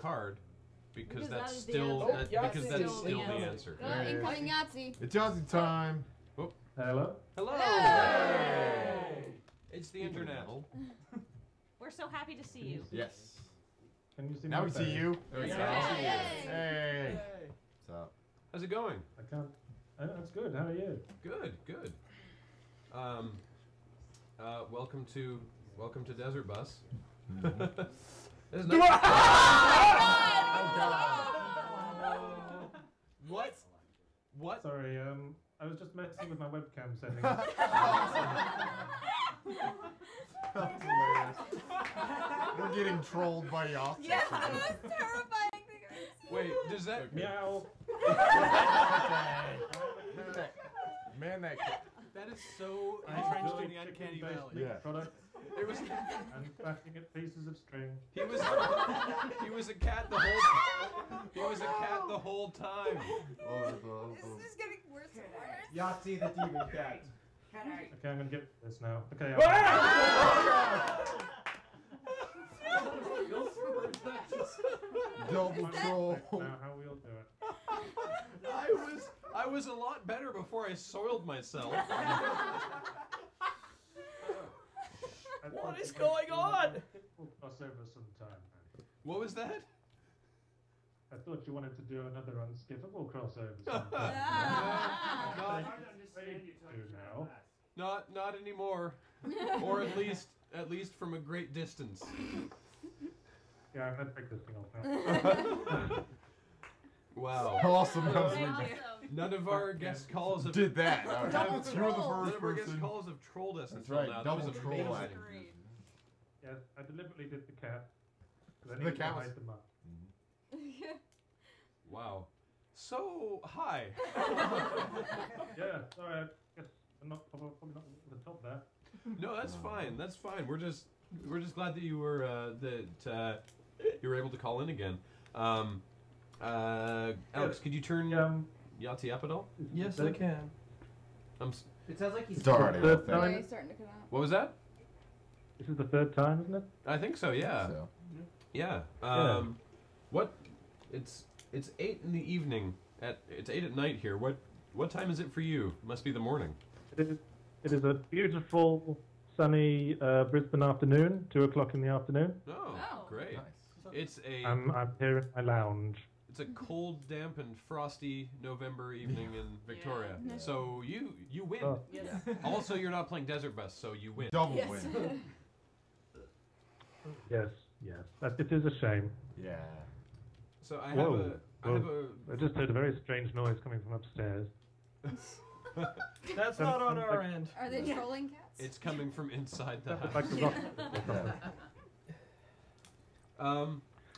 card because Because that's that is the still answer. because that's still the answer. Incoming Yahtzee. It's Yahtzee time. Oh. Hello. Hello. Hey! It's the internet. We're so happy to see you. Yes. Can you see Now my we see face? you. There we go. Hey! Hey. What's up? How's it going? I can't. That's good. How are you? Good, good. Welcome to Desert Bus. Isn't it? What? What? Sorry. I was just messing with my webcam settings. That's hilarious. We're getting trolled by Yahtzee. Yes, the most terrifying thing I've ever seen. Wait, does that Meow. Man, that that is so I'm entrenched in building the uncanny chicken-based valley. meat Yeah. products It was and bashing at pieces of string. he was a cat the whole time. This is just getting worse and worse. Yahtzee the demon cat. Okay, I'm gonna get this now. Okay. double troll. Now, how we'll do it. I was a lot better before I soiled myself. What is going on? We'll cross over sometime. What was that? I thought you wanted to do another unskippable crossover sometime. Ah. I don't understand you talking Do about now. that. Not anymore. Or at least from a great distance. Yeah, I'm gonna take this thing off now. Wow. Awesome. None of our guest calls have Did that. Double You're the troll. first None of our guest person. calls have trolled us That's until right, now. double That was troll amazing. Great. Yes, I deliberately did the cat. 'Cause I The needed to cat was- hide them up. Wow. So hi. Yeah, sorry, I guess I'm not probably not at the top there. No, that's fine. That's fine. We're just glad that you were you were able to call in again. Alex, could you turn Yahtzee up at all? Yes, I can. It sounds like he's. It's already The off there. third Yeah, he's starting to come out. What was that? This is the third time, isn't it? I think so. Yeah. So. Yeah. What? It's 8 in the evening. It's 8 at night here. What time is it for you? Must be the morning. It is a beautiful, sunny Brisbane afternoon, 2 o'clock in the afternoon. Oh, great. Nice. It's I'm here in my lounge. It's a cold, damp, and frosty November evening in Victoria. Yeah. So you win. Oh. Yes. Also, you're not playing Desert Bus, so you win. Double Yes. win. Yes. It is a shame. Yeah. So I Whoa. have I just heard a very strange noise coming from upstairs. That's not on our end. Are they trolling cats? It's coming from inside the Like house. the rock.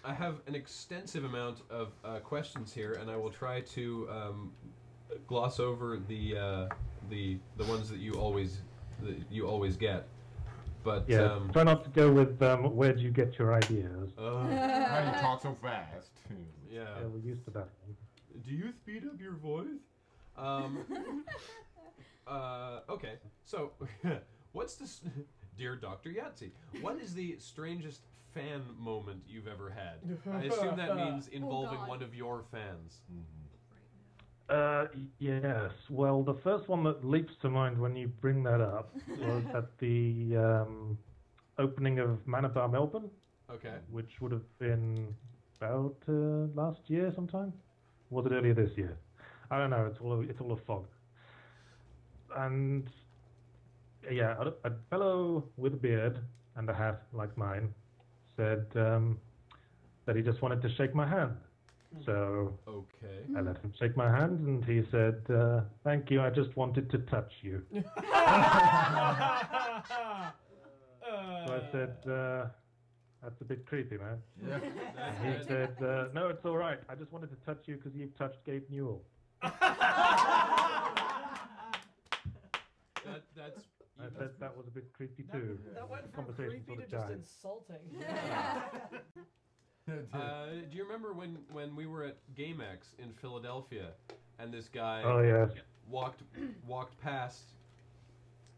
I have an extensive amount of questions here, and I will try to gloss over the ones that you always get. But Yeah, try not to go with where do you get your ideas. How do you talk so fast? Yeah, yeah. we're used to that. Do you speed up your voice? Okay, so what's this, dear Dr. Yahtzee? What is the strangest fan moment you've ever had? I assume that means involving God. one of your fans. Yes. Well, the first one that leaps to mind when you bring that up was at the opening of Manabar Melbourne, Okay. which would have been about last year sometime. Was it earlier this year? I don't know. It's all a fog. And yeah, a fellow with a beard and a hat like mine said that he just wanted to shake my hand. So Okay. I let him shake my hand, and he said, "Thank you. I just wanted to touch you." So I said, "That's a bit creepy, man." Yeah. And he said, "No, it's all right. I just wanted to touch you because you've touched Gabe Newell." That's. I said that was a bit creepy too. That went from Conversation creepy sort to of just died. insulting. Do you remember when we were at GameX in Philadelphia, and this guy Oh yes. walked past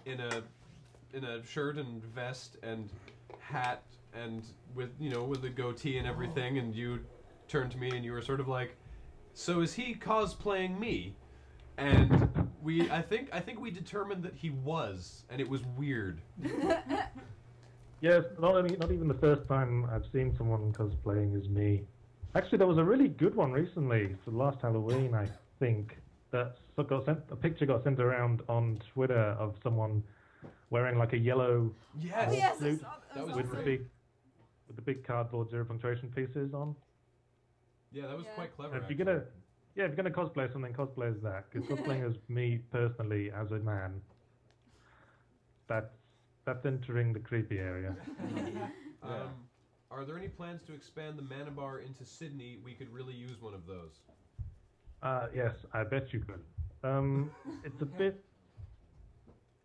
in a shirt and vest and hat and with the goatee and everything, and you turned to me and you were sort of like, "So is he cosplaying me?" And I think we determined that he was, and it was weird. Yes, not even the first time I've seen someone cosplaying as me. Actually, there was a really good one recently for last Halloween, I think. A picture got sent around on Twitter of someone wearing like a yellow suit with the big cardboard zero punctuation pieces on. Yeah, that was quite clever. If you're gonna cosplay something, cosplay as that. Because cosplaying as me personally, as a man, that's entering the creepy area. Are there any plans to expand the Mana Bar into Sydney? We could really use one of those. Yes, I bet you could. It's a bit.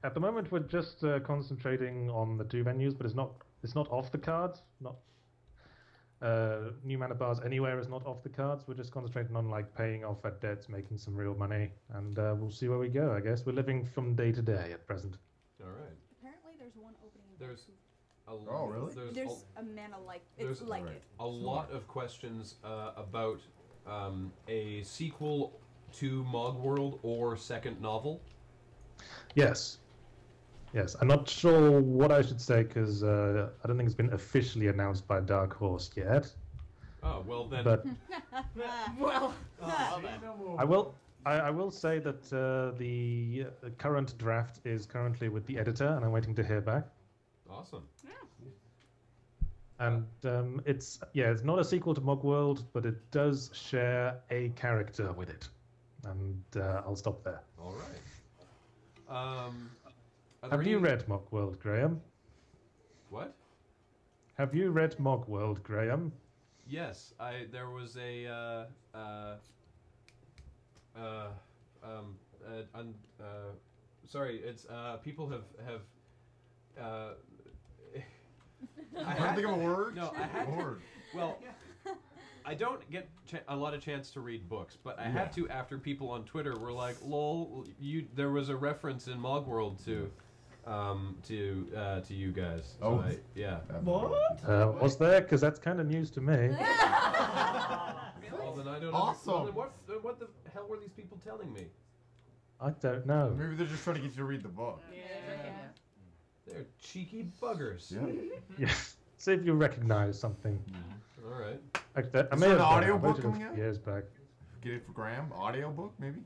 At the moment, we're just concentrating on the 2 venues, but it's not off the cards. New Mana Bars anywhere is not off the cards. We're just concentrating on like paying off our debts, making some real money, and we'll see where we go. I guess we're living from day to day at present. All right. Apparently, there's one opening. Really? There's a mana like it's like it. A lot of questions about a sequel to Mogworld or second novel. Yes. I'm not sure what I should say because I don't think it's been officially announced by Dark Horse yet. Oh well then. But Well, I will say that the current draft is currently with the editor, and I'm waiting to hear back. Awesome. And it's not a sequel to Mogworld, but it does share a character with it. And I'll stop there. All right. Have you read Mogworld, Graham? What? Have you read Mogworld, Graham? Yes, there was a sorry, it's people have I had to think of a word. No, I had a word. Well, I don't get a lot of chance to read books, but I had to after people on Twitter were like, "Lol, there was a reference in Mogworld to you guys." So What? Was there? Because that's kind of news to me. Well, then I don't. Awesome. Well, then what the hell were these people telling me? I don't know. Maybe they're just trying to get you to read the book. They're cheeky buggers. Yeah. Yes. See if you recognize something. All right. Actually, I Is may there have an done. audio I book voted coming a out? few years back. Get it for Graham? Audiobook, maybe?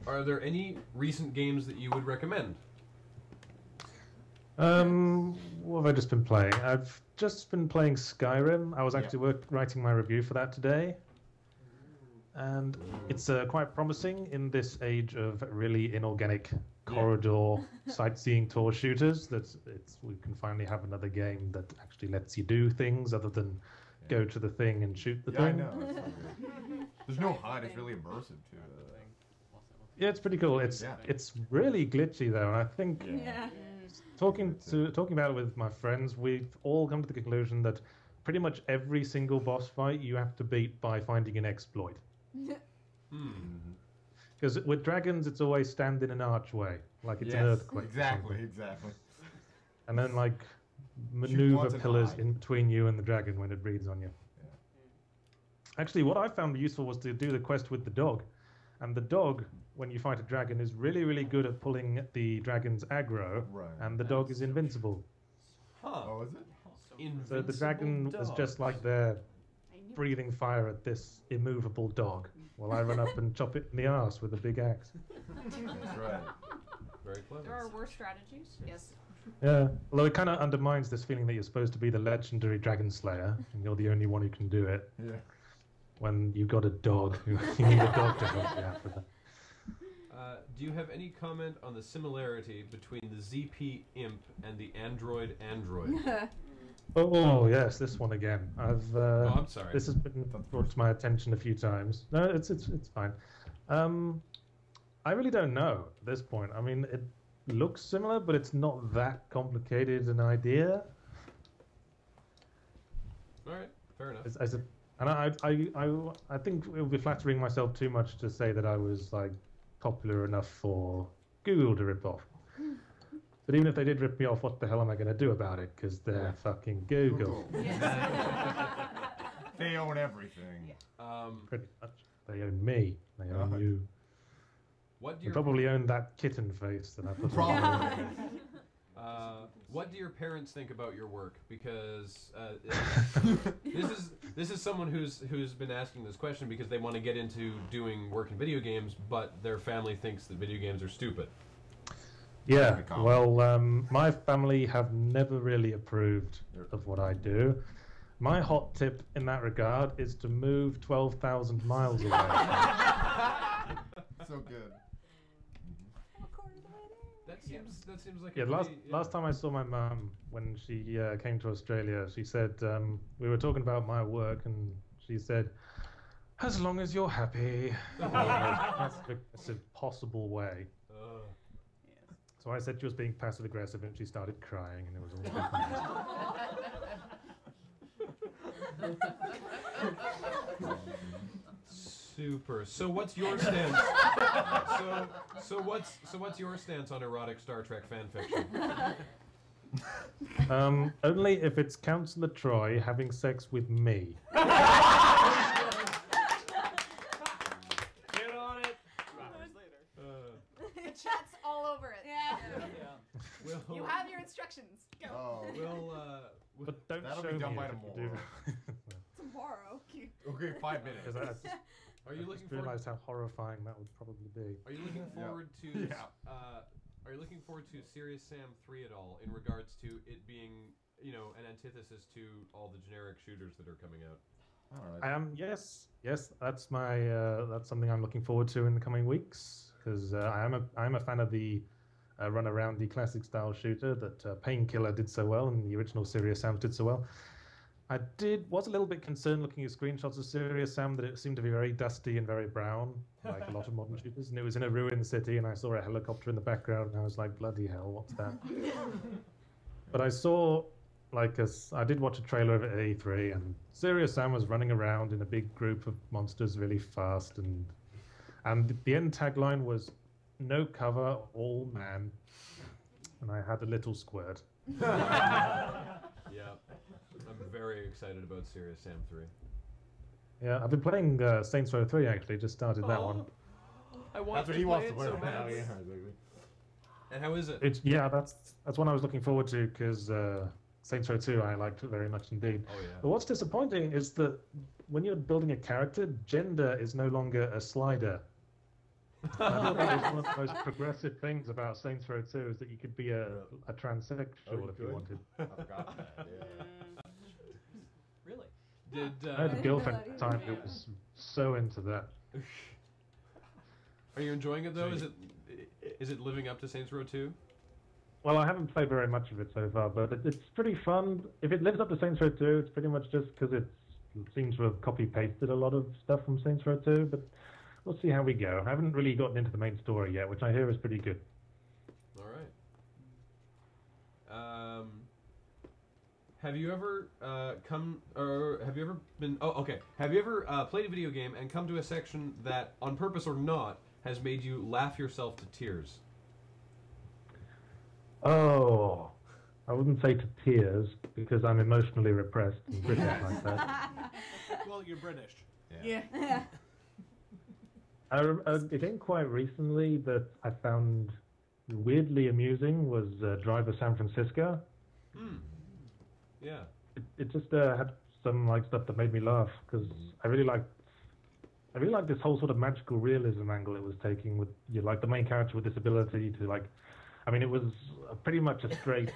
Are there any recent games that you would recommend? What have I just been playing? I've just been playing Skyrim. I was actually writing my review for that today. And it's quite promising in this age of really inorganic corridor sightseeing tour shooters that we can finally have another game that actually lets you do things other than go to the thing and shoot the thing. I know. There's no HUD. It's really immersive too. Yeah, it's pretty cool. It's really glitchy though, and I think talking about it with my friends, we've all come to the conclusion that pretty much every single boss fight you have to beat by finding an exploit. Because with dragons, it's always stand in an archway, like it's an earthquake. Exactly. And then like maneuver pillars in between you and the dragon when it breathes on you. Yeah. Actually, what I found useful was to do the quest with the dog. And the dog, when you fight a dragon, is really, really good at pulling the dragon's aggro, and the dog is invincible. Oh, is it? So the dragon is just like there, breathing fire at this immovable dog, while I run up and chop it in the arse with a big axe. That's right. Very clever. There are worse strategies. Yes. Yeah, although it kind of undermines this feeling that you're supposed to be the legendary dragon slayer, and you're the only one who can do it. Yeah. When you've got a dog, you need a dog to help you out with that. Do you have any comment on the similarity between the ZP Imp and the Android? Oh yes, this one again. I'm sorry. This has been brought to my attention a few times. No, it's fine. I really don't know at this point. I mean, it looks similar, but it's not that complicated an idea. All right, fair enough. And I think it would be flattering myself too much to say that I was like popular enough for Google to rip off. But even if they did rip me off, what the hell am I going to do about it? Because they're fucking Google. They own everything. Pretty much. They own me. They own you. What do They your probably own that kitten face that I put Probably. on. What do your parents think about your work? Because this is someone who's been asking this question because they want to get into doing work in video games, but their family thinks that video games are stupid. Yeah, well, my family have never really approved of what I do. My hot tip in that regard is to move 12,000 miles away. So good. That seems like Yeah, last time I saw my mum when she came to Australia, she said we were talking about my work, and she said, "As long as you're happy," in the most passive-aggressive possible way. So I said she was being passive aggressive, and she started crying, and it was all. Super. So what's your stance? so what's your stance on erotic Star Trek fan fiction? Only if it's Councillor Troy having sex with me. Get on it. 2 hours later. The chat's all over it. Yeah. You have your instructions. Go. But don't That'll show be done me by it if you tomorrow. do. Tomorrow. Okay, 5 minutes. 'Cause Are you I looking just forward? realised how horrifying that would probably be. Are you looking forward to? Are you looking forward to Serious Sam 3 at all in regards to it being, an antithesis to all the generic shooters that are coming out? Yes, that's that's something I'm looking forward to in the coming weeks, because I'm a fan of the run around the classic style shooter that Painkiller did so well and the original Serious Sam did so well. I was a little bit concerned looking at screenshots of Serious Sam that it seemed to be very dusty and very brown, like a lot of modern shooters, and it was in a ruined city, and I saw a helicopter in the background, and I was like, bloody hell, what's that? But I saw, I did watch a trailer of it at E3, and Serious Sam was running around in a big group of monsters really fast, and the end tagline was, "No cover, all man," and I had a little squirt. Yeah. I'm very excited about Serious Sam 3. Yeah, I've been playing Saints Row 3 actually, just started that one. I want That's what to he play wants it to play. so bad. And how is it? That's one I was looking forward to, because Saints Row 2 I liked it very much indeed. Oh yeah. But what's disappointing is that when you're building a character, gender is no longer a slider. I thought that was one of the most progressive things about Saints Row 2 is that you could be a transsexual if you wanted. I forgot that. Yeah. Really? Did I had a girlfriend at the time who was so into that. Are you enjoying it though? Is it living up to Saints Row 2? Well, I haven't played very much of it so far, but it's pretty fun. If it lives up to Saints Row 2, it's pretty much just because it seems to have copy-pasted a lot of stuff from Saints Row 2, but we'll see how we go. I haven't really gotten into the main story yet, which I hear is pretty good. All right. Have you ever have you ever been? Oh, okay. Have you ever played a video game and come to a section that, on purpose or not, has made you laugh yourself to tears? Oh, I wouldn't say to tears because I'm emotionally repressed and British like that. Well, you're British. Yeah. A game quite recently that I found weirdly amusing was Driver San Francisco. Yeah. It just had some stuff that made me laugh because I really liked this whole sort of magical realism angle it was taking with the main character with disability to it was pretty much a straight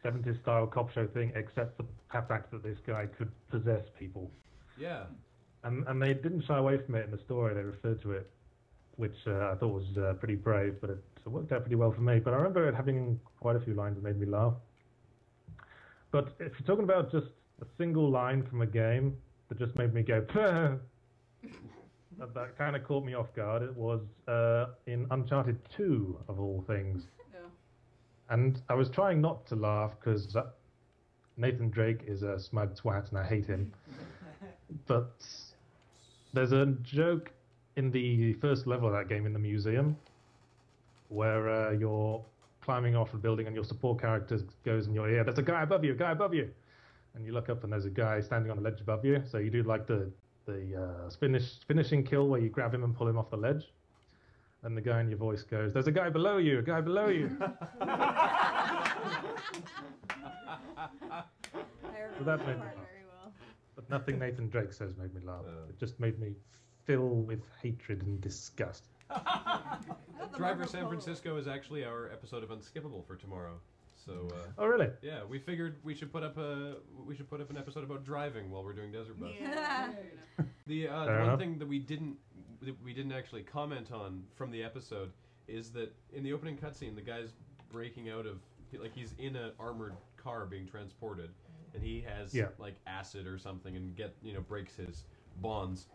70s style cop show thing except the fact that this guy could possess people. Yeah. And they didn't shy away from it in the story. They referred to it, which I thought was pretty brave, but it worked out pretty well for me. But I remember it having quite a few lines that made me laugh. But if you're talking about just a single line from a game that just made me go, that kind of caught me off guard. It was in Uncharted 2, of all things. Yeah. And I was trying not to laugh because Nathan Drake is a smug twat and I hate him. But there's a joke in the first level of that game in the museum where you're climbing off a building, and your support character goes in your ear, "There's a guy above you, a guy above you," and you look up and there's a guy standing on the ledge above you. So you do like the finishing kill where you grab him and pull him off the ledge. And the guy in your voice goes, "There's a guy below you, a guy below you." So that made me laugh. Very well. But nothing Nathan Drake says made me laugh. It just made me fill with hatred and disgust. Driver San Francisco is actually our episode of Unskippable for tomorrow. So. Oh really? Yeah, we figured we should put up an episode about driving while we're doing Desert Bus. Yeah. The one thing that we didn't actually comment on from the episode is that in the opening cutscene, the guy's breaking out of he's in an armored car being transported, and he has like acid or something, and breaks his bonds.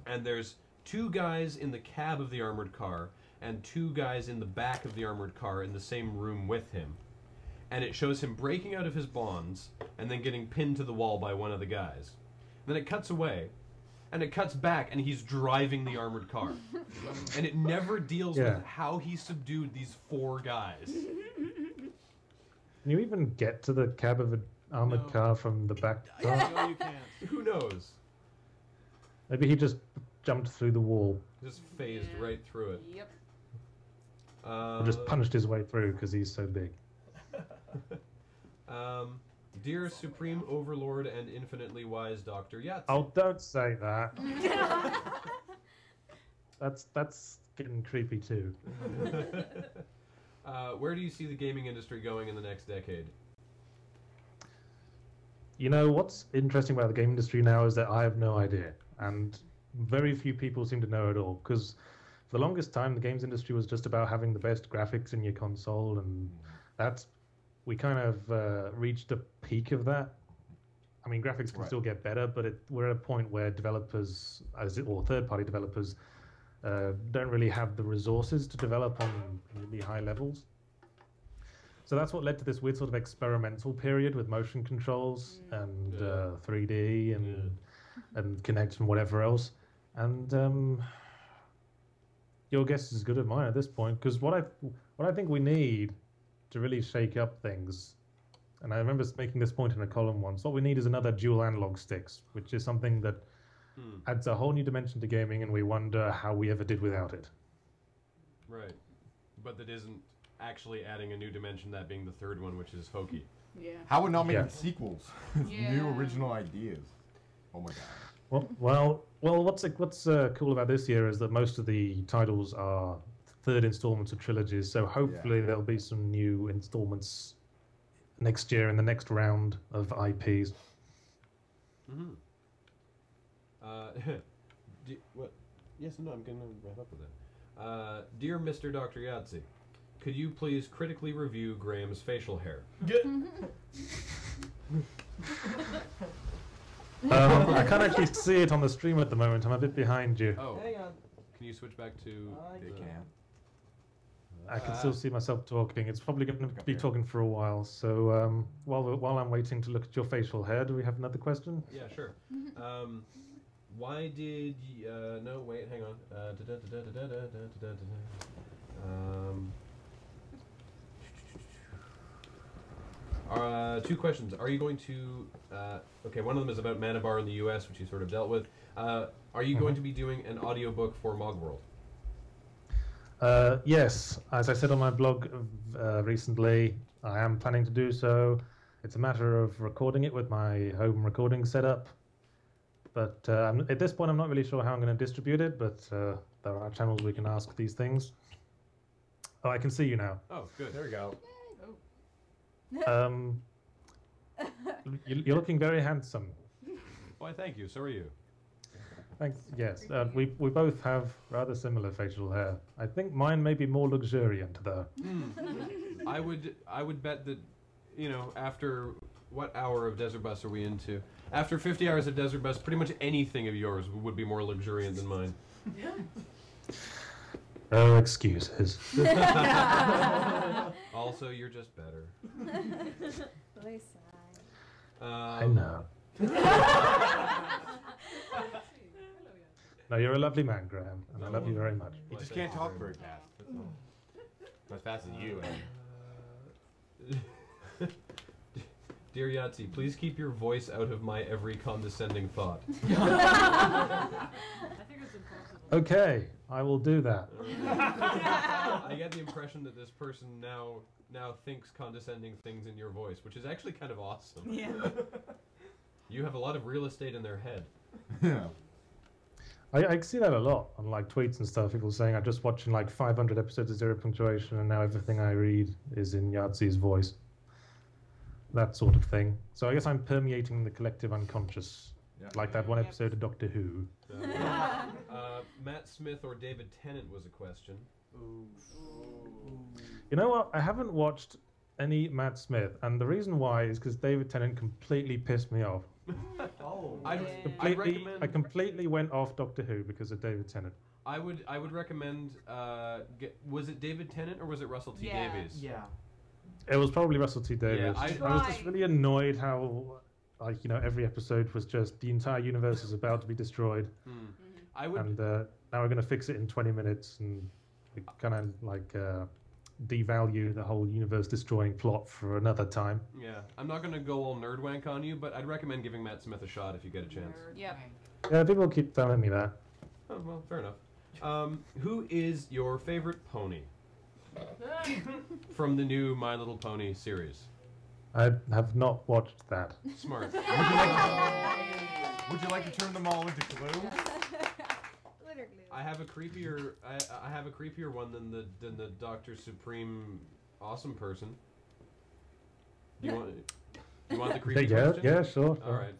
And there's 2 guys in the cab of the armored car and 2 guys in the back of the armored car in the same room with him. And it shows him breaking out of his bonds and then getting pinned to the wall by one of the guys. Then it cuts away, and it cuts back, and he's driving the armored car. And it never deals with how he subdued these 4 guys. Can you even get to the cab of an armored car from the back car? No, you can't. Who knows? Maybe he just jumped through the wall. Just phased right through it. Yep. Or just punched his way through because he's so big. Dear Supreme Overlord and Infinitely Wise Dr. Yahtzee. Oh, don't say that. That's getting creepy too. Where do you see the gaming industry going in the next decade? You know, what's interesting about the game industry now is that I have no idea. And very few people seem to know at all. Because for the longest time, the games industry was just about having the best graphics in your console. And we kind of reached a peak of that. I mean, graphics can still get better, but we're at a point where developers, or third-party developers, don't really have the resources to develop on really high levels. So that's what led to this weird sort of experimental period with motion controls and 3D and Kinect and whatever else. And your guess is as good as mine at this point, because what I think we need to really shake up things, and I remember making this point in a column once, what we need is another dual analog sticks, which is something that adds a whole new dimension to gaming, and we wonder how we ever did without it. Right. But that isn't actually adding a new dimension, that being the third one, which is hokey. Yeah. How would not making sequels? New original ideas. Oh my god. Well, what's cool about this year is that most of the titles are third installments of trilogies, so hopefully there'll be some new installments next year in the next round of IPs. Mm-hmm. What? Yes, no, I'm going to wrap up with that. Dear Mr. Dr. Yahtzee, could you please critically review Graham's facial hair? I can't actually see it on the stream at the moment. I'm a bit behind you. Oh, Hang on. can you switch back to? They can. I can still see myself talking. It's probably going to be talking for a while. So while I'm waiting to look at your facial hair, do we have another question? Yeah, sure. Why did no, wait, hang on. 2 questions. Are you going to okay, one of them is about Manabar in the US, which you sort of dealt with. Are you going to be doing an audiobook for Mogworld? Yes, as I said on my blog recently, I am planning to do so. It's a matter of recording it with my home recording setup. But at this point, I'm not really sure how I'm going to distribute it, but there are channels we can ask these things. Oh, I can see you now. Oh, good. There we go. You're looking very handsome. Why, thank you. So are you. Thanks. Yes, we both have rather similar facial hair. I think mine may be more luxuriant, though. I would bet that, after what hour of Desert Bus are we into? After 50 hours of Desert Bus, pretty much anything of yours would be more luxuriant than mine. Oh, excuses. Also, you're just better. I know. No, you're a lovely man, Graham, and I love you very much. You just can't talk very fast. That's all. Not as fast as you. Dear Yahtzee, please keep your voice out of my every condescending thought. I think it's impossible. Okay, I will do that. I get the impression that this person now thinks condescending things in your voice, which is actually kind of awesome. Yeah. You have a lot of real estate in their head. Yeah. I see that a lot on like tweets and stuff. People saying I'm just watching like 500 episodes of Zero Punctuation, and now everything I read is in Yahtzee's voice. That sort of thing. So I guess I'm permeating the collective unconscious, like that one episode of Doctor Who. Matt Smith or David Tennant was a question. You know what? I haven't watched any Matt Smith, and the reason why is because David Tennant completely pissed me off. I completely went off Doctor Who because of David Tennant. I would recommend. Was it David Tennant or was it Russell T Davies? Yeah. It was probably Russell T Davies. Yeah, I was just really annoyed how, like, you know, every episode was just the entire universe is about to be destroyed, and now we're going to fix it in 20 minutes and kind of like devalue the whole universe-destroying plot for another time. Yeah, I'm not going to go all nerd wank on you, but I'd recommend giving Matt Smith a shot if you get a chance. Yep. Yeah, people keep telling me that. Oh, well, fair enough. Who is your favorite pony from the new My Little Pony series? I have not watched that. Smart. Would you like to turn them all into glue? I have a creepier. I have a creepier one than the Doctor Supreme awesome person. Do you want the creepy question? Yeah, sure. All right.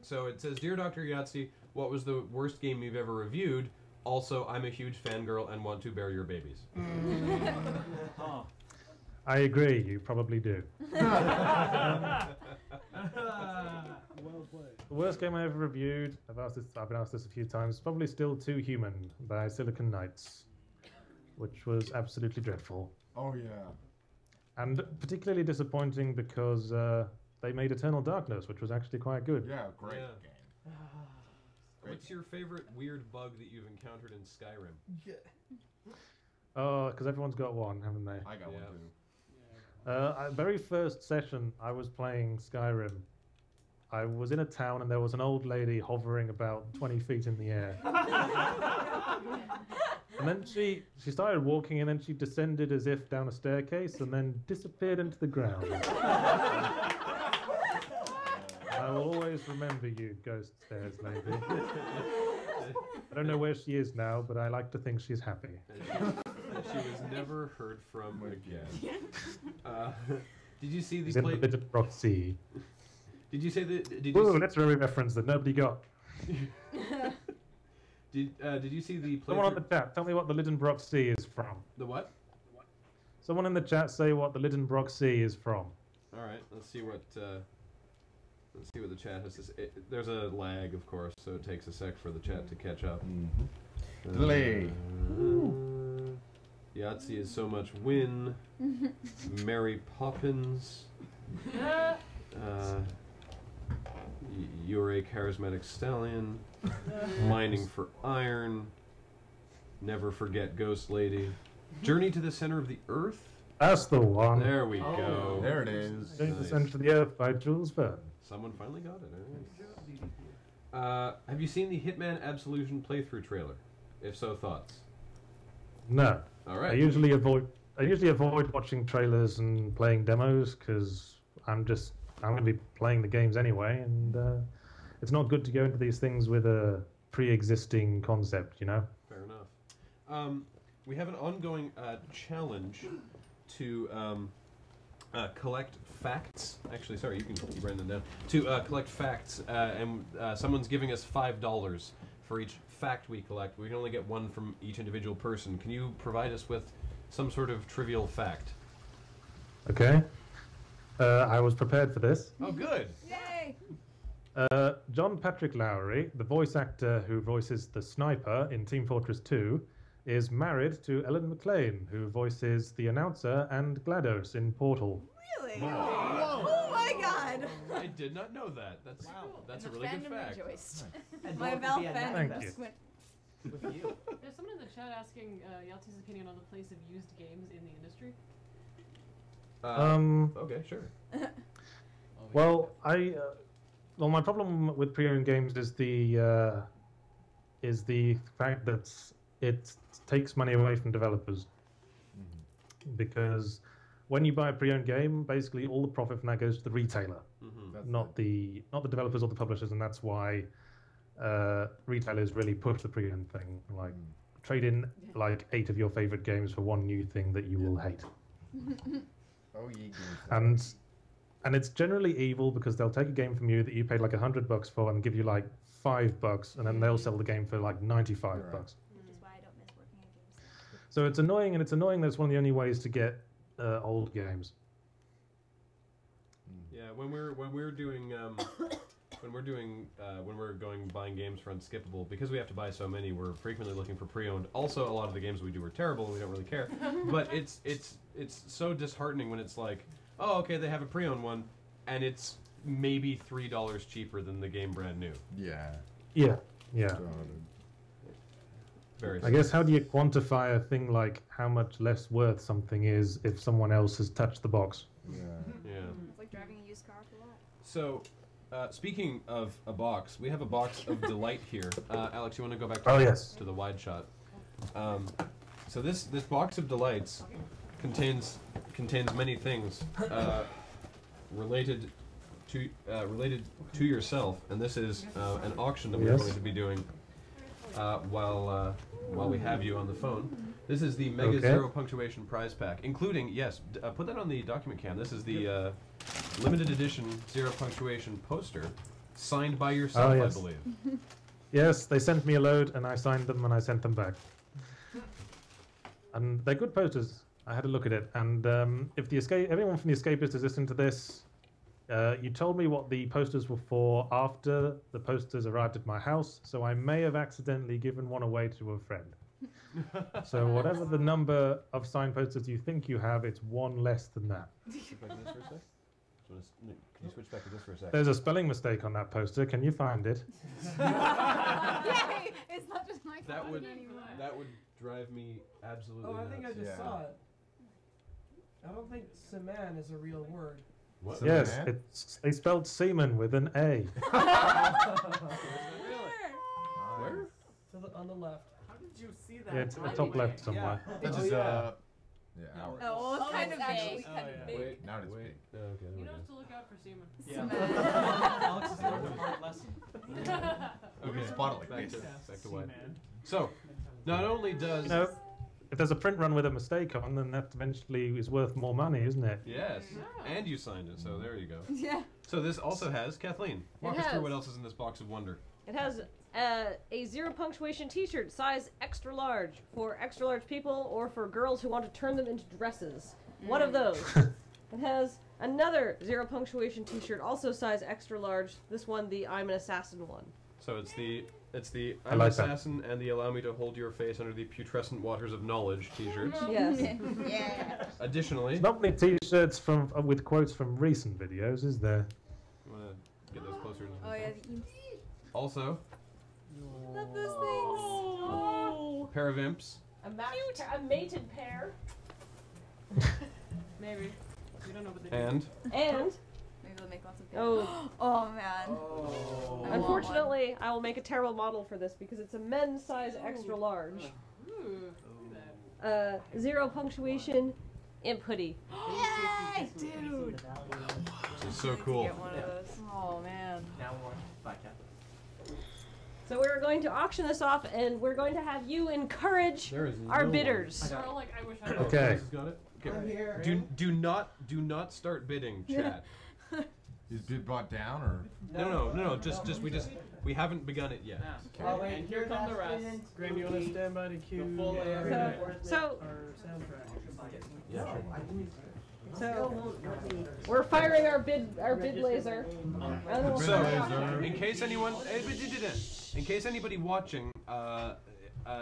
So it says, "Dear Dr. Yahtzee, what was the worst game you've ever reviewed? Also, I'm a huge fangirl and want to bear your babies." I agree. You probably do. Well played. The worst game I ever reviewed, I've been asked this a few times, probably still Too Human by Silicon Knights, which was absolutely dreadful. Oh yeah. And particularly disappointing because they made Eternal Darkness, which was actually quite good. Yeah, great Yeah. game. What's your favorite weird bug that you've encountered in Skyrim? Oh, because everyone's got one, haven't they? I got one too. Very first session I was playing Skyrim, I was in a town and there was an old lady hovering about 20 feet in the air. And then she started walking and then she descended as if down a staircase and then disappeared into the ground. I will always remember you, Ghost Stairs lady. I don't know where she is now, but I like to think she's happy. She was never heard from again. Did you see She's the in the Little Brock Sea. Did you say that? Ooh, literary reference that nobody got. Did you see the? Someone on the chat, tell me what the Lidenbrock Sea is from. The what? Someone in the chat say what the Lidenbrock Sea is from. All right, let's see what the chat has to say. There's a lag, of course, so it takes a sec for the chat to catch up. Delay. Yahtzee is so much win. Mary Poppins. You're a charismatic stallion. Mining for iron. Never forget Ghost Lady. Journey to the center of the earth. That's the one. There we go. There it is. Journey to the center of the earth by Jules Verne. Someone finally got it. Have you seen the Hitman Absolution playthrough trailer? If so, thoughts? No. All right. I usually avoid watching trailers and playing demos because I'm going to be playing the games anyway, and it's not good to go into these things with a pre-existing concept, you know. Fair enough. We have an ongoing challenge to collect facts. Actually, sorry, you can keep writing them down. To collect facts, and someone's giving us $5 for each fact we collect. We can only get one from each individual person. Can you provide us with some sort of trivial fact? Okay. I was prepared for this. Oh, good. Yay! John Patrick Lowry, the voice actor who voices the sniper in Team Fortress 2, is married to Ellen McLean, who voices the announcer and GLaDOS in Portal. Really? Whoa. Oh my god! I did not know that. That's a And the really good fandom fact. rejoiced. And My Dora Val could be a fandom Thank manifest just went. with you. There's someone in the chat asking Yahtzee's opinion on the place of used games in the industry. Okay, sure. Oh Well, well, my problem with pre-owned games is the fact that it takes money away from developers. Because when you buy a pre-owned game, basically all the profit from that goes to the retailer, not the developers or the publishers, and that's why retailers really push the pre-owned thing. Like trade in like 8 of your favorite games for one new thing that you will hate. Oh, ye And it's generally evil because they'll take a game from you that you paid like $100 for and give you like $5, and then they'll sell the game for like $95. Which is why I don't miss working at GameStop. So it's annoying, and it's annoying that it's one of the only ways to get old games. Yeah, when we're going buying games for Unskippable, because we have to buy so many, we're frequently looking for pre-owned. Also, a lot of the games we do are terrible, and we don't really care. But it's so disheartening when it's like, oh, okay, they have a pre-owned one, and it's maybe $3 cheaper than the game brand new. Yeah. Yeah. Very I guess, how do you quantify a thing like how much less worth something is if someone else has touched the box? Yeah. It's like driving a used car for a lot. So, speaking of a box, we have a box of delight here. Alex, you want to go back to the wide shot? So this box of delights contains many things related to yourself, and this is an auction that we're going to be doing while we have you on the phone. This is the Mega Zero Punctuation Prize Pack, including, put that on the document cam. This is the limited edition Zero Punctuation poster, signed by yourself, I believe. Yes, they sent me a load, and I signed them, and I sent them back. And they're good posters. I had a look at it, and if everyone from the Escapist is listening to this, you told me what the posters were for after the posters arrived at my house, so I may have accidentally given one away to a friend. So whatever the number of signed posters you think you have, it's one less than that. Can you switch back to this for a second? There's a spelling mistake on that poster. Can you find it? Yay! It's not just my that fault would anymore. that would drive me absolutely Oh, I nuts. think I just saw it. I don't think seman is a real word. What? Yes, they spelled semen with an A. Where? On the left. How did you see that? Yeah, it's in the top left somewhere. That's just, Oh, well, it's kind of vague. Wait, now it's big. Okay, You know to look out for semen. Alex is learning a hard lesson. Okay, spot it like back this. Back to white. So, not only does If there's a print run with a mistake on, then that eventually is worth more money, isn't it? yes, and you signed it, so there you go. Yeah. So this also has Kathleen. Walk us through what else is in this box of wonder. It has a zero punctuation T-shirt, size extra large, for extra large people or for girls who want to turn them into dresses. One of those. It has another zero punctuation T-shirt, also size extra large. This one, the I'm an Assassin one. So it's the I'm an Assassin and the Allow Me to Hold Your Face Under the Putrescent Waters of Knowledge T-shirts. Yes. Yeah. Additionally, There's not many T-shirts with quotes from recent videos, is there? you want to get those closer? Oh yeah. Also, Love those things. pair of imps. A mated pair. Maybe. We don't know what they do. And Maybe they'll make lots of things. Oh man. Unfortunately, I will make a terrible model for this because it's a men's size extra large. Ooh. Zero punctuation imp hoodie. Yay, dude. it's so cool. Get one of those. Oh man. Now one. Bye, Cat. So we're going to auction this off, and we're going to have you encourage There is our no bidders. We're all like, I wish I Okay. Alex has got it. Okay. I'm here. Do not start bidding, chat. Is bid brought down or? No. Just we haven't begun it yet. Oh, wait, and here come the rest. Graham, you want to stand by to cue the full So our soundtrack? Yeah. So we're firing our bid laser. So, in case anybody watching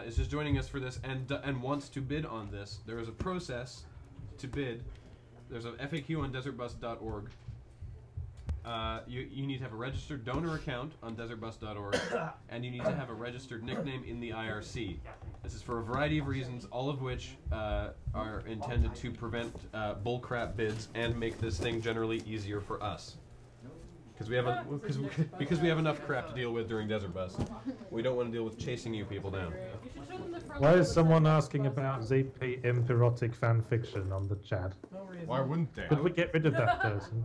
is just joining us for this and wants to bid on this, there is a process to bid. There's an FAQ on desertbus.org. You need to have a registered donor account on desertbus.org, and you need to have a registered nickname in the IRC. This is for a variety of reasons, all of which are intended to prevent bullcrap bids and make this thing generally easier for us. because we have enough crap to deal with during Desert Bus. We don't want to deal with chasing you people down. You should show them the front. Why is someone asking about ZP erotic fan fiction on the chat? No reason. Why wouldn't they? Could we get rid of that person?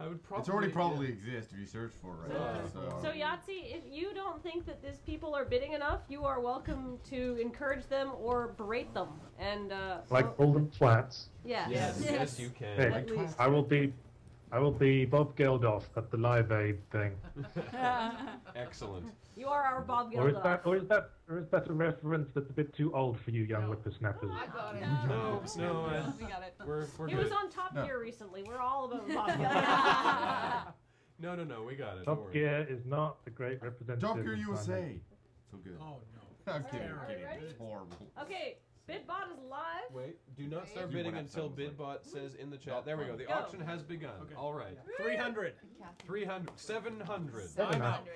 I would probably. It's already probably exist if you search for it right now. So Yahtzee, if you don't think that these people are bidding enough, you are welcome to encourage them or berate them. And Like all them twats. yeah. Yes, you can. Hey, At least. I will be Bob Geldof at the Live Aid thing. Excellent. You are our Bob Or is Geldof. that a reference that's a bit too old for you young whippersnappers? I got it. No, We got it. we're He good. was on Top Gear recently. We're all about Bob Geldof. No, we got it. don't Top worry. Gear is not a great representative. Top Gear of USA. finance. So good. Oh I'm kidding. Alright, I'm kidding. ready? It's horrible. Okay, Bidbot is live. Wait, do not start You bidding won't have until someone say- Bidbot says in the chat. Not There we go. fun. The Go. auction has begun. Okay. All right. 300. 300. 700. I'm out.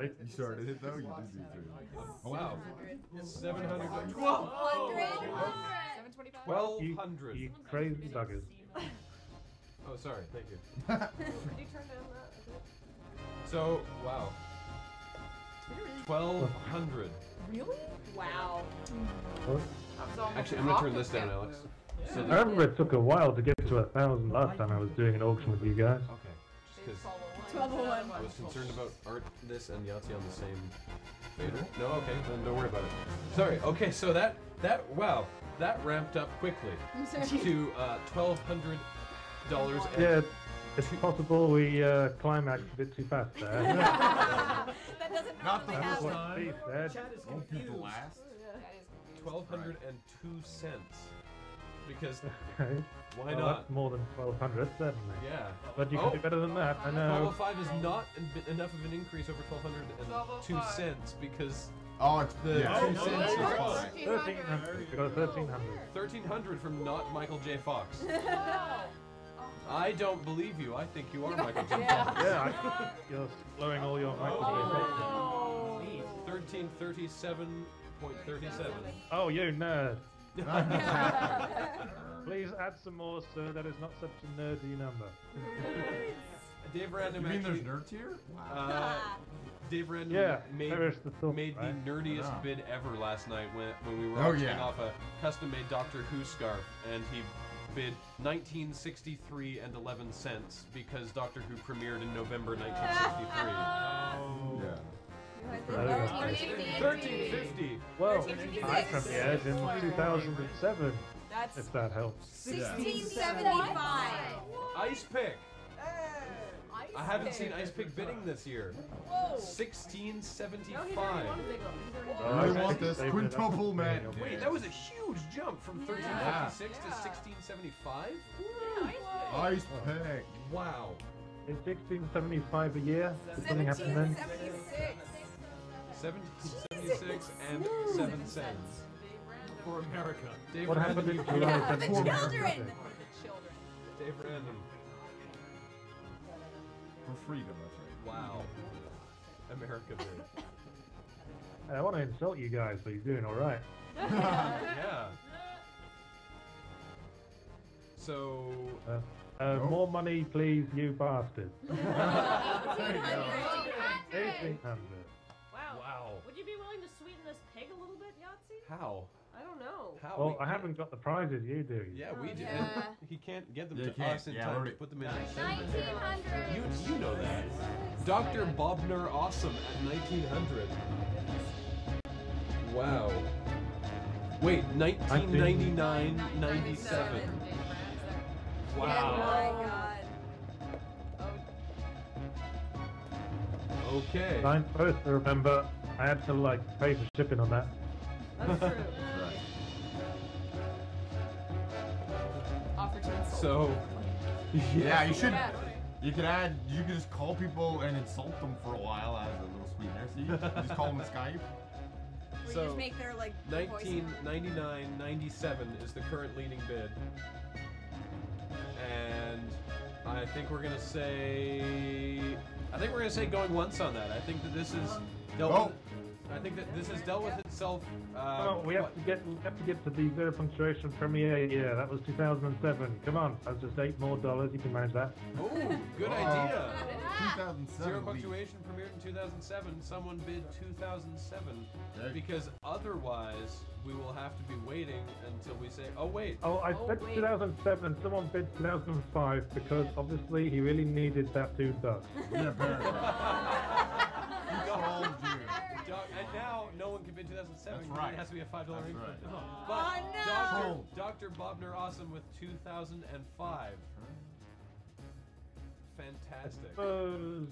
You started it though. You did do 300. Wow. 700. 100. 725. 1200. You crazy buggers. Oh, sorry. Thank you. Could you turn down that a bit? So, wow. 1200. Really? Wow. Actually, I'm gonna turn this down, Alex. So I the, remember it took a while to get to 1,000 last time I was doing an auction with you guys. okay. Just because 1201. I was concerned about Art, this, and Yahtzee on the same fader. No, okay, then don't worry about it. Sorry. Okay, so that ramped up quickly I'm sorry. to $1,200. Yeah, it's possible we climaxed a bit too fast there. That doesn't Not the normally That's first happen. what Steve said. Chat is Won't be the confused. last. 1202 cents. Because Okay. why Well, not? that's more than 1,200, certainly. Yeah. But you Oh. can do better than that, I know. 1205 is not enough of an increase over 1202 cents because Oh, it's the yeah. 2 cents is Oh, fine. 1,300. We got a 1,300. 1300 from not Michael J. Fox. I don't believe you. I think you are Michael J. Fox. Yeah, you're blowing all your Michael Oh. J. Fox. 1337.37. Oh, you nerd. Please add some more, sir. That is not such a nerdy number. Dave You Random mean there's actually. nerds here? Dave Random Yeah, made perish the thought, made right? the nerdiest Yeah. bid ever last night when we were Oh, auctioning yeah. off a custom-made Doctor Who scarf, and he bid 1963 and 11 cents because Doctor Who premiered in November 1963. Yeah. 1350. Well, 1356. I premiered in 2007, That's if that helps. 1675. Ice Pick. I haven't seen Ice Pick bidding this year. Whoa. No, he 1675. already won a big one. He's already I done. really want this Saving it up. quintuple man. Wait, that was a huge jump from 1356 to 1675? Ice pick. Wow. In 1675 a year, did something happen then? 1776. 1776 and 7 cents. For America. Dave What Random, happened in you July For the 1775? children. Dave Random. For freedom, that's right. Wow. America did. I want to insult you guys, but you're doing all right. Yeah. So, More money, please, you bastards. 1800. 1,800. Wow. wow. Would you be willing to sweeten this pig a little bit, Yahtzee? How? I don't know. How? Well, We I can't- haven't got the prizes you do. Yeah, we do. Yeah. He can't get them Yeah, to you can't. us in Yeah, time already- to put them in. 1900. You know that. Dr. Bobner Awesome at 1900. Wow. Wait, 1999, 97. Oh Wow. my god. Okay. I'm supposed to remember I had to pay for shipping on that. That's true. Right. Offer to insult. So, Yeah, you should. Yeah. You could just call people and insult them for a while as a little sweetener. See, you just call them on Skype. Where you So, just make their like voice. 1999, 97 is the current leading bid. And I think we're gonna say going once on that. I think that this is. Oh. I think that this has dealt with itself. Oh, we have to get to the zero punctuation premiere year. That was 2007. Come on, that's just $8 more. You can manage that. Oh, good idea. 2007. Zero punctuation premiered in 2007. Someone bid 2007 because otherwise we will have to be waiting until we say, oh wait. Oh, I said 2007. Someone bid 2005 because obviously he really needed that $2. Yeah, apparently. And now no one can bid 2007. That's right. It has to be a $5 increment. Right. But Dr. Bobner Awesome with 2005. Fantastic.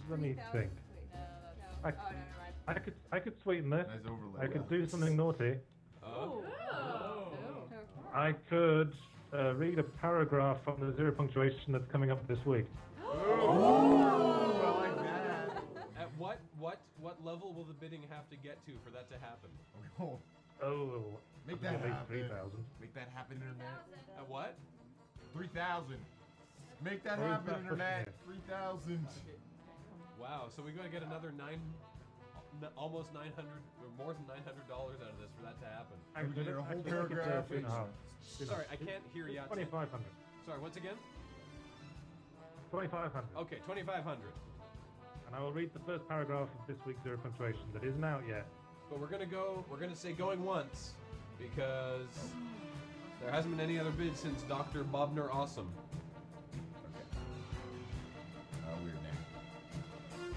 Let me think. I could sweeten this. Nice overlay. I could do something naughty. Oh. I could read a paragraph from the zero punctuation that's coming up this week. I like that. At what level will the bidding have to get to for that to happen? Oh, Make that at least happen. 3,000. Make that happen, internet. At what? 3,000. Make that Where is happen, that internet. pushing 3,000. Wow. So we got to get another almost 900 or more than $900 out of this for that to happen. We did a whole paragraph. Sorry, I can't hear Yahtzee. 2,500. Sorry, once again? 2,500. Okay, 2,500. And I will read the first paragraph of this week's zero punctuation that isn't out yet. But we're gonna say going once because there hasn't been any other bid since Dr. Bobner Awesome. Weird name.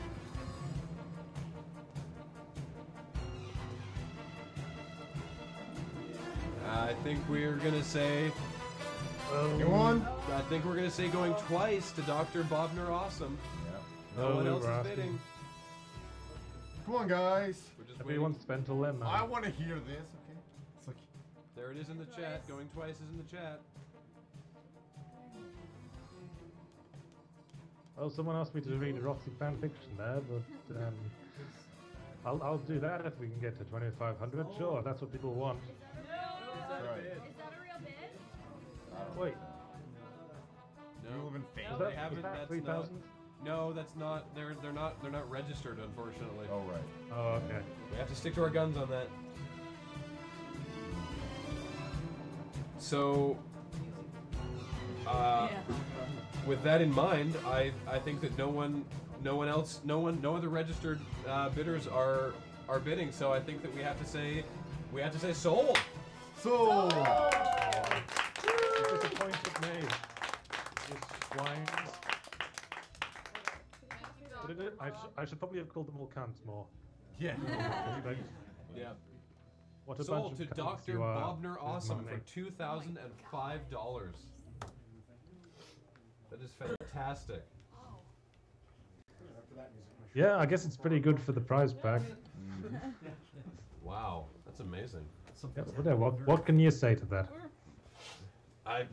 I think we're gonna say. Go on. I think we're gonna say going twice to Dr. Bobner Awesome. Yeah. No one else we're is asking. bidding. Come on, guys. We're just Everyone waiting. spent all their money. I want to hear this. Okay. It's like, There it is in the chat. Going twice is in the chat. Oh, someone asked me to read erotic fan fiction there, but I'll do that if we can get to 2,500. Sure, that's what people want. right. Is that a real bid? Wait, You No. live in fake. is they that, haven't- is that that's 3,000? No, that's not. They're not registered, unfortunately. Oh, right. Oh, okay. We have to stick to our guns on that. So, with that in mind, I think that no other registered bidders are bidding. So I think that we have to say sold. So, Disappointed me. Just swines. What is it? I should probably have called them all cunts more. yeah. Yeah. What a Sold bunch to of cunts Dr. you are. Bobner with Awesome money. for $2,005. That is fantastic. Yeah, I guess it's pretty good for the prize pack. Wow, that's amazing. Yeah, what can you say to that? I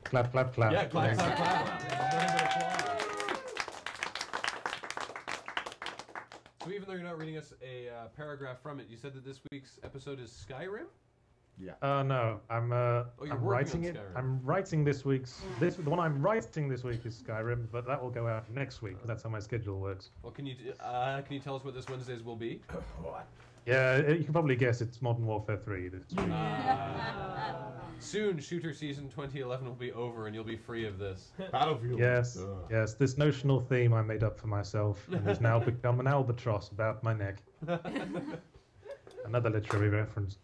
Clap, clap, clap. yeah, clap, clap, clap. So even though you're not reading us a paragraph from it, you said that this week's episode is Skyrim? No, I'm you're I'm working writing on it. Skyrim. I'm writing the one I'm writing this week is Skyrim, but that will go out next week. That's how my schedule works. Well, can you tell us what this Wednesday's will be? Yeah, you can probably guess it's Modern Warfare 3 this week. Soon, Shooter Season 2011 will be over and you'll be free of this. Battlefield. Yes, yes. This notional theme I made up for myself and has now become an albatross about my neck. Another literary reference.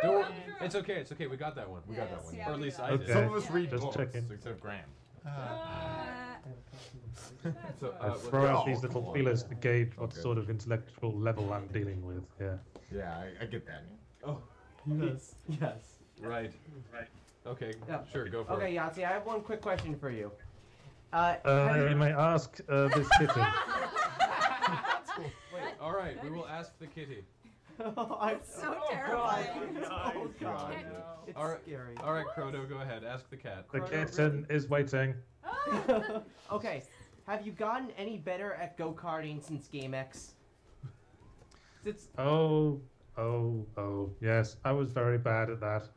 Don't worry. It's okay, we got that one. We got that one. Yeah, Or at least I Okay. did. Some of us read Just books, checking. except Graham. So, I what- throw out oh, these little come on, feelers man. to gauge what Okay. sort of intellectual level I'm dealing with. Yeah. Yeah, I get that. Oh, Yes. Yes. right. Okay, Yeah. sure, go for Okay, it. Yahtzee, I have one quick question for you. You may ask this kitty. All right, we will ask the kitty. I'm So terrifying. Oh god. It's All right. scary. All right, Croto, go ahead. Ask the cat. The kitten is waiting. Okay, have you gotten any better at go-karting since GameX? It's, Oh, yes. I was very bad at that.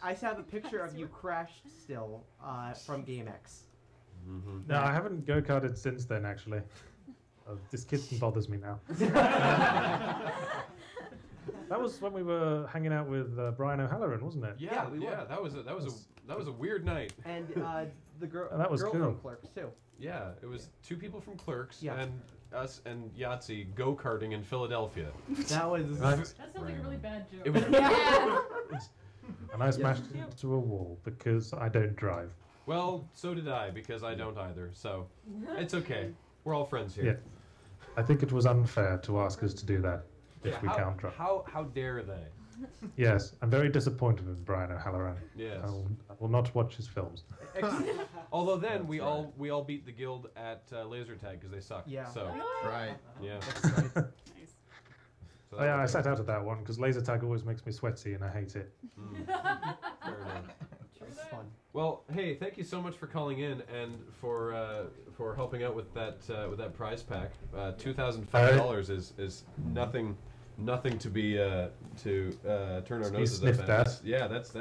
I have a picture of you crashed still from GameX. Mm-hmm. No, I haven't go-karted since then, actually. This kitten bothers me now. That was when we were hanging out with Brian O'Halloran, wasn't it? Yeah, we were. Yeah, that was a weird night. And the girl that was girl cool. from Clerks too. Yeah, it was 2 people from Clerks Yeah. and us and Yahtzee go-karting in Philadelphia. That was. That sounds like a really bad joke. It was And I smashed into a wall because I don't drive. well, so did I because I don't either. So it's okay. We're all friends here. Yeah. I think it was unfair to ask us to do that if we how, can't drive. How dare they? Yes, I'm very disappointed in Brian O'Halloran. Yes. I will not watch his films. Although then we all beat the guild at laser tag because they suck. Yeah. So Right. yeah. Nice. So Oh, yeah, I was sat out of that one because laser tag always makes me sweaty and I hate it. fair enough. That's fun. Well, hey, thank you so much for calling in and for helping out with that prize pack. $2,005 is nothing to be turn our To be noses sniffed up at. Yeah, that's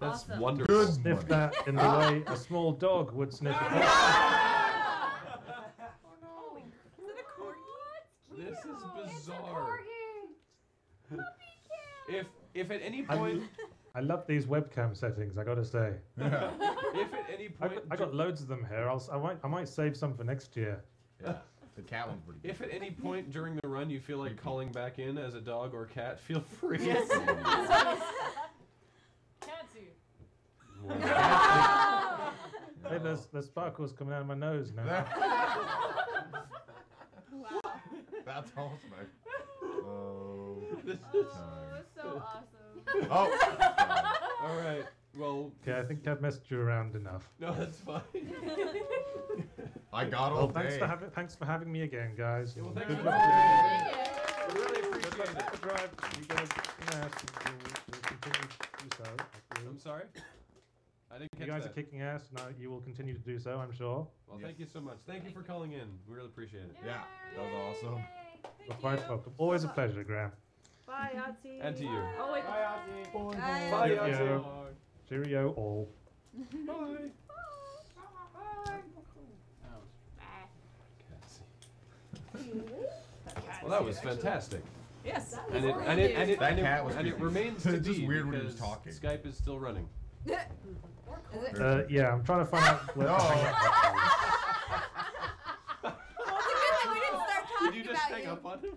Awesome. wonderful. Good. Sniff that in the way a small dog would sniff a dog. Is it a corgi? This is bizarre. If at any I, point I love these webcam settings, I gotta say. Yeah. if at any point I got loads of them here. I might save some for next year. Yeah. The cat one's pretty good. if at any point during the run you feel like calling back in as a dog or cat, feel free. Yes. Catsy. Hey, there's sparkles coming out of my nose now. Wow. That's awesome. Oh. This Oh, is- so awesome. Oh. all right. Well, Okay, I think I've messed you around enough. no, that's fine. I got all Well, day. thanks for having me again, guys. Yeah, well, thanks Good for luck. coming in. We really Good appreciate luck it. with the drive. You guys kicking ass. You'll continue to do so. I'm sorry. I didn't catch You guys that. are kicking ass, and you will continue to do so, I'm sure. Well, Yes. thank you so much. Thank you for calling in. We really appreciate it. Yeah, that was awesome. You're quite welcome. Always a pleasure, Graham. Bye, Yahtzee. And to you. Oh, wait. Bye. Bye, Cheerio. Yahtzee. Cheerio all. Bye. Well, that was fantastic. Yes. And it That cat was creepy. remains to It's just be weird when he was because talking. Skype is still running. Is it? Yeah, I'm trying to find out where No. the hang up Well, it's a good thing we didn't start Did you talking just about hang you. up on him?